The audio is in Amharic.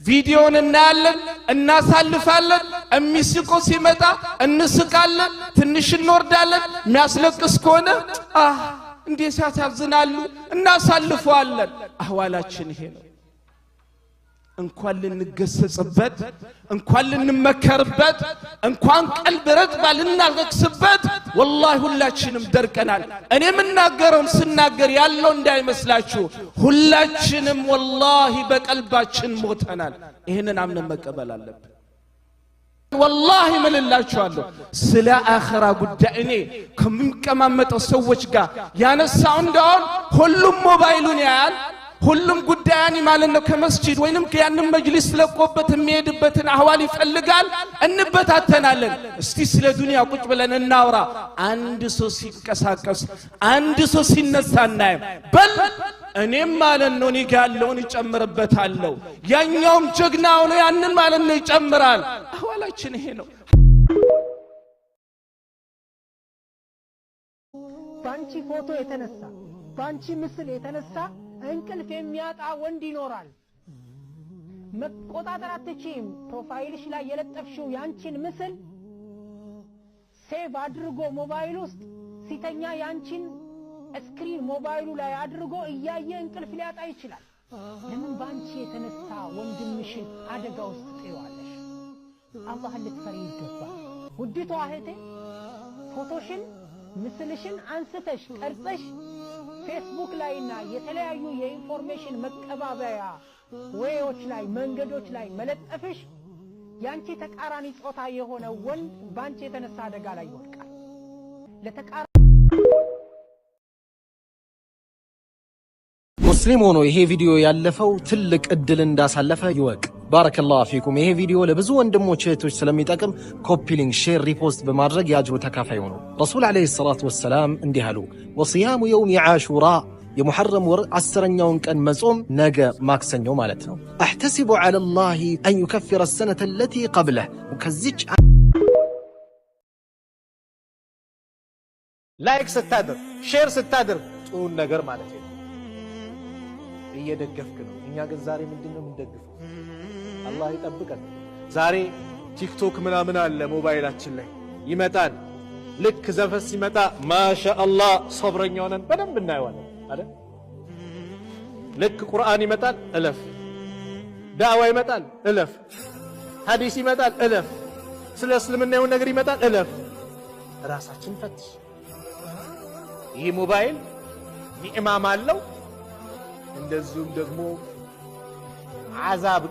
ቪዲዮን እናያለን እናሳልፋለን እሚስቆ ሲመጣ እንስቃለን ትንሽ እንወርዳለን የሚያስለቅስ ከሆነ እንዴት ያሳዝናሉ እናሳልፈዋለን አህዋላችን ይሄ ነው እንኳን ልንገሰጽበት እንኳን ልንመከርበት እንኳን ቀልብ ረጥባ ልናለቅስበት ወላሂ ሁላችንም ደርቀናል እኔ ምናገረው ስናገር ያለው እንዳይመስላችሁ ሁላችንም ወላሂ በቀልባችን ሞተናል ይሄንን አምነን መቀበል አለብን والله من الله شوالو سلا آخر ጉዳይ እኔ ከሚቀማመጠው ሰዎች ጋር ያነሳውን ዳውን ሁሉም ሞባይሉን ያያል ሁሉም ጉዳያኒ ማለት ነው ከመስጂድ ወይንም ከያንን መጅሊስ ለቆበት የሚሄድበትን አህዋል ይፈልጋል እንበታተናለን እስቲ ስለ ዱንያ ቁጭ ብለን እናውራ አንድ ሰው ሲንቀሳቀስ አንድ ሰው ሲነሳናይ በል እኔም ማለት ነው ንጋ ያለውን ይጨምርበታለሁ ያኛውም ጀግናው ነው ያንን ማለት ነው ይጨምራል አህዋላችን ይሄ ነው ባንቺ ፎቶ የተነሳ ባንቺ ምስል የተነሳ እንቅልፍ የሚያጣ ወንድ ይኖራል መቆጣጠር አትችይም ፕሮፋይልሽ ላይ የለጠፍሽው ያንቺን ምስል ሴቭ አድርጎ ሞባይል ውስጥ ሲተኛ ያንቺን ስክሪን ሞባይሉ ላይ አድርጎ እያየ እንቅልፍ ሊያጣ ይችላል ለምን ባንቺ የተነሳ ወንድምሽን አደጋ ውስጥ ጥይዋለሽ አላህን ልትፈሪ ይገባል ውድቷ እህቴ ፎቶሽን ምስልሽን አንስተሽ ቀርጸሽ ፌስቡክ ላይና የተለያዩ የኢንፎርሜሽን መቀባበያ ወዮች ላይ መንገዶች ላይ መለጠፍሽ ያንቺ ተቃራኒ ጾታ የሆነ ወንድ ባንቺ የተነሳ አደጋ ላይ ይወድቃል ለተቃራኒ ሙስሊም ሆኖ ይሄ ቪዲዮ ያለፈው ትልቅ እድል እንዳሳለፈ ይወቅ ባረከላሁ ፊኩም ይሄ ቪዲዮ ለብዙ ወንድሞች እህቶች ስለሚጠቅም ኮፒ ሊንክ ሼር ሪፖስት በማድረግ ያጅሩ ተካፋይ ሆኖ ረሱል አለይሂ ሰላቱ ወሰለም እንዲህ አሉ ወሲያሙ የውም አሹራ የሙሐረም ወር 10ኛውን ቀን መጾም ነገ ማክሰኞ ማለት ነው احتسب على الله ان يكفر السنه التي قبله ከዚች ላይክ ስታደር ሼር ስታደር ጥሩ ነገር ማለት ነው እየደገፍክ ነው እኛ ግን ዛሬ ምንድነው ምንደግፈው አላህ ይጠብቀን ዛሬ ቲክቶክ ምናምን አለ ሞባይላችን ላይ ይመጣል ልክ ዘፈስ ይመጣ ማሻአላህ ሶብረኛው ነን በደንብ እናየዋለን አይደል ልክ ቁርአን ይመጣል እለፍ ዳዋ ይመጣል እለፍ ሐዲስ ይመጣል እለፍ ስለ እስልምና የሆነ ነገር ይመጣል እለፍ ራሳችን ፈትሽ ይሄ ሞባይል ኒዕማም አለው እንደዚሁም ደግሞ عذاب